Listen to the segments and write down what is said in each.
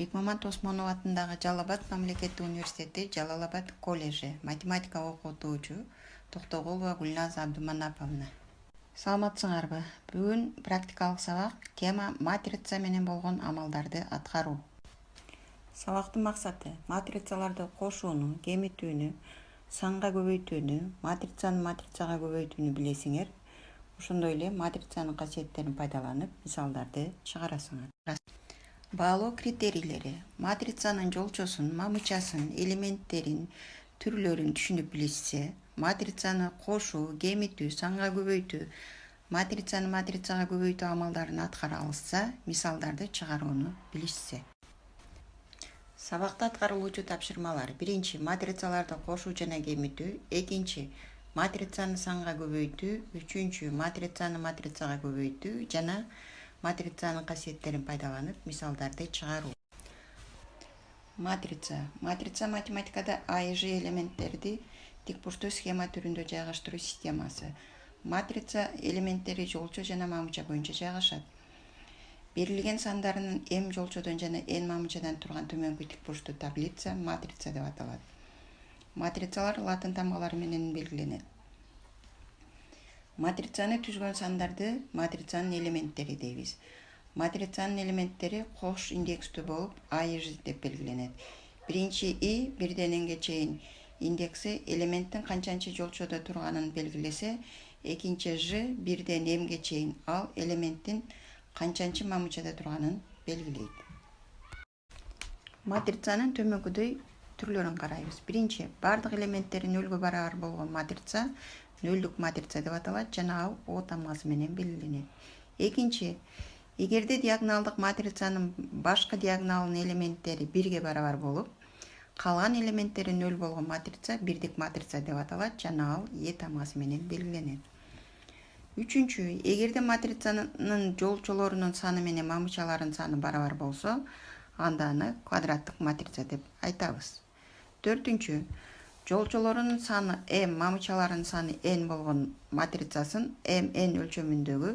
Бекмамат Осмонов атындагы Жалал Абад мамлекеттик университети Жалал Абад коллежи математика окутуучу Токтогулова Гүлназа Абдуманаповна. Саламатсыңарбы? Бүгүн практикалык сабак, тема матрица менен болгон амалдарды аткаруу. Сабактын максаты матрицаларды кошууну, кемитүүнү, санга көбөйтүүнү, матрицага көбөйтүүнү билесиңер. Ошондой эле матрицанын касиеттерин пайдаланып, мисалдарды чыгарасыңар. Баалоо критерийлери матрицанын жолчосун, мамычасын, элементтерин, түрлөрүн түшүнүп билишсе, матрицаны кошуу, кемитүү, санга көбөйтүү, матрицага көбөйтүү амалдарын аткара алышса, мисалдарды чыгарууну билишсе. Сабакта аткарылуучу тапшырмалар: биринчи, матрицаларды кошуу жана кемитүү; экинчи, матрицаны санга көбөйтүү; үчүнчү, матрицага көбөйтүү жана матрицанын касиеттерин пайдаланып, мисалдарды чыгаруу. Матрица математикада АЖ элементтерди тикбурчтуу схема түрүндө жайгаштыруу системасы. Матрица элементтери жолчо жана мамыча боюнча жайгашат. Берилген сандарынын m жолчодон жана n мамычадан турган төмөнкү тикбурчтуу таблица матрица деп аталат. Матрицалар латын тамгалары менен белгиленет. Матрицаны түзгөн сандарды матрицанын элементтери дейбиз. Матрицанын элементтери кош индекстүү болуп, АЖ деп белгиленет. Биринчи и бирден нге чейин индекси элементтин канчанчы жолчодо турганын белгилесе, экинчи ж бирден мге чейин ал элементтин канчанчы мамычада турганын белгилейт. Матрицанын төмөнкүдөй түрлөрүн карайбыз. Биринчи, бардык элементтери нөлгө барабар болгон матрица нөлдүк матрица деп аталат жана ал О тамгасы менен белгиленет. Экинчи, эгерде диагоналдык матрицанын башкы диагоналынын элементтери бирге барабар болуп, калган элементтери нөл болгон матрица бирдик матрица деп аталат жана ал Е тамгасы менен белгиленет. Үчүнчү, эгерде матрицанын жолчолорунун саны менен мамычаларынын саны барабар болсо, анда аны квадраттык матрица деп айтабыз. Төртүнчү, жолчолорунун саны m, мамычаларынын саны n болгон матрицасын mn өлчөмүндөгү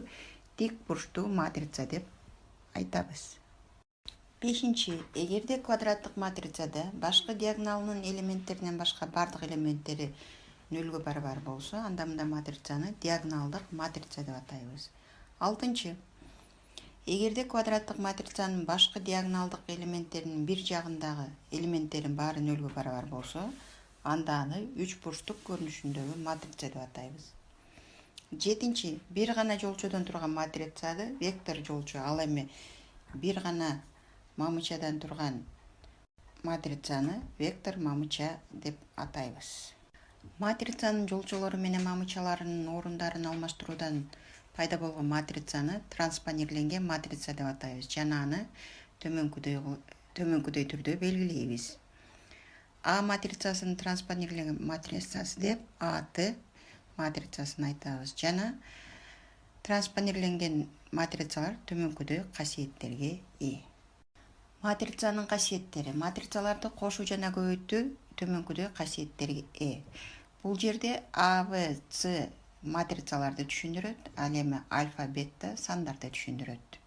тик бурчтуу матрица деп айтабыз. Бешинчи, эгерде квадраттык матрицада башкы диагоналынын элементтеринен башка бардык элементтери нөлгө барабар болсо, анда мындай матрицаны диагоналдык матрица деп атайбыз. Алтынчы, эгерде квадраттык матрицанын башкы диагоналдык элементтеринин бир жагындагы элементтерин баары нөлгө барабар болсо, анда аны үч бурчтук көрүнүшүндөгү матрица деп атайбыз. Жетинчи, бир гана жолчодон турган матрицаны вектор жолчу, ал эми бир гана мамычадан турган матрицаны вектор мамыча деп атайбыз. Матрицанын жолчолору менен мамычаларынын орундарын алмаштыруудан пайда болгон матрицаны транспонирленген матрица деп атайбыз жана аны төмөнкүдөй түрдө белгилейбиз. А матрицасынын транспонирленген матрицасы деп АТ матрицасын айтабыз жана транспонирленген матрицалар төмөнкүдөй касиеттерге ээ. Матрицанын касиеттери матрицаларды кошуу жана көбөйтүү төмөнкүдөй касиеттерге ээ. Бул жерде А, В, С матрицаларды түшүндүрөт, ал эми альфа, бета сандарды түшүндүрөт.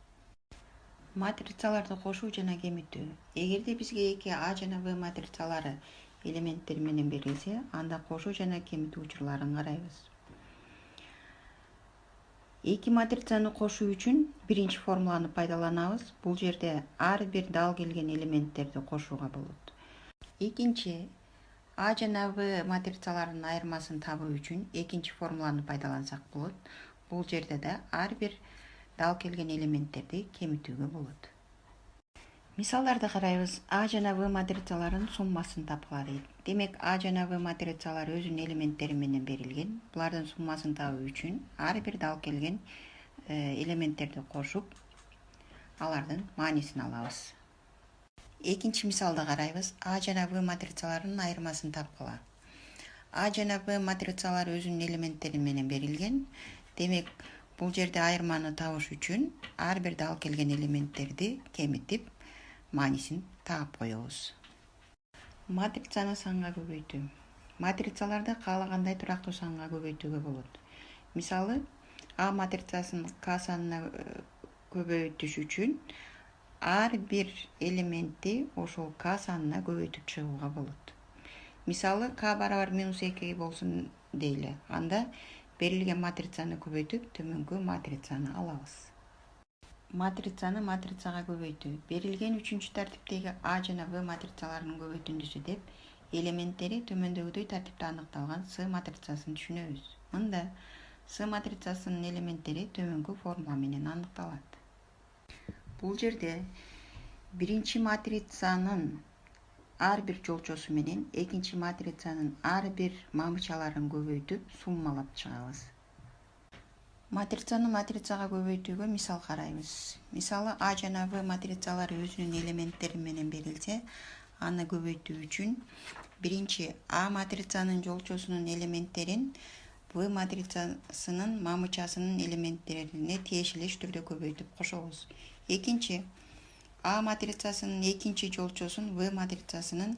Матрицаларды кошуу жана кемитүү. Эгерде бизге эки А жана В матрицалары элементтери менен берилсе, анда кошуу жана кемитүү учурларын карайбыз. Эки матрицаны кошуу үчүн биринчи формуланы пайдаланабыз. Бул жерде ар бир дал келген элементтерди кошууга болот. Экинчи, А жана В матрицаларынын айырмасын табуу үчүн экинчи формуланы пайдалансак болот. Бул жерде да ар бир дал келген элементтерди кемитүүгө болот. Мисалдарды карайбыз. А жана В матрицаларынын суммасын тапкыла дейт. Демек, А жана В матрицалары өзүнүн элементтери менен берилген. Булардын суммасын табуу үчүн ар бир дал келген элементтерди кошуп, алардын маанисин алабыз. Экинчи мисалды карайбыз. А жана В матрицаларынын айырмасын тапкыла. А жана В матрицалары өзүнүн элементтери менен берилген. Демек, бул жерде айырманы табыш үчүн ар бир дал келген элементтерди кемитип, маанисин таап коебуз. Матрицаны санга көбөйтүү. Матрицаларды каалагандай турактуу санга көбөйтүүгө болот. Мисалы, А матрицасын К санына көбөйтүш үчүн ар бир элементти ошол k санына көбөйтүп чыгууга болот. Мисалы k барабар -2 болсун дейли. Анда берилген матрицаны көбөйтүп төмөнкү матрицаны алабыз. Матрицаны матрицага көбөйтүү. Берилген 3-тартиптеги A жана V матрицаларынын көбөйтүндүсү деп элементтери төмөндөгүдөй тартипте аныкталган С матрицасын түшүнөбүз. Мында С матрицасынын элементтери төмөнкү формула менен аныкталат. Бул жерде биринчи матрицанын ар бир жолчосу менен экинчи матрицанын ар бир мамычаларын көбөйтүп суммалап чыгабыз. Матрицаны матрицага көбөйтүүгө мисал карайбыз. Мисалы А жана В матрицалары өзүнүн элементтери менен берилсе, аны көбөйтүү үчүн биринчи А матрицанын жолчосунун элементтерин В матрицасынын мамычасынын элементтерине тиешелеш түрдө көбөйтүп кошобуз. Экинчи А матрицасынын экинчи жолчосун В матрицасынын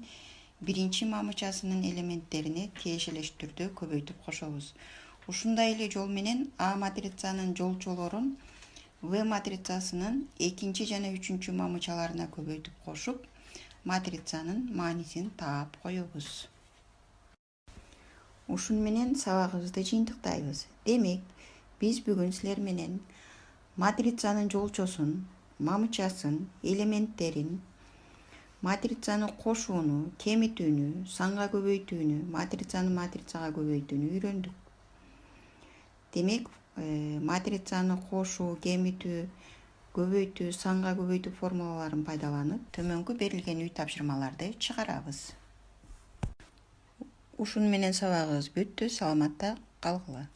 биринчи мамычасынын элементтерине тиешелеш түрдө көбөйтүп кошобуз. Ушундай эле жол менен А матрицанын жолчолорун В матрицасынын экинчи жана үчүнчү мамычаларына көбөйтүп кошуп, матрицанын маанисин таап коебуз. Ушун менен сабагыбызды жыйынтыктайбыз. Демек, биз бүгүн силер менен матрицанын жолчосун, мамычасын, элементтерин, матрицаны кошууну, кемитүүнү, санга көбөйтүүнү, матрицаны матрицага көбөйтүүнү үйрөндүк. Демек, матрицаны кошуу, кемитүү, көбөйтүү, санга көбөйтүү формулаларын пайдаланып, төмөнкү берилген үй тапшырмаларды чыгарабыз. Ушун менен сабагыбыз бүттү. Саламатта калгыла.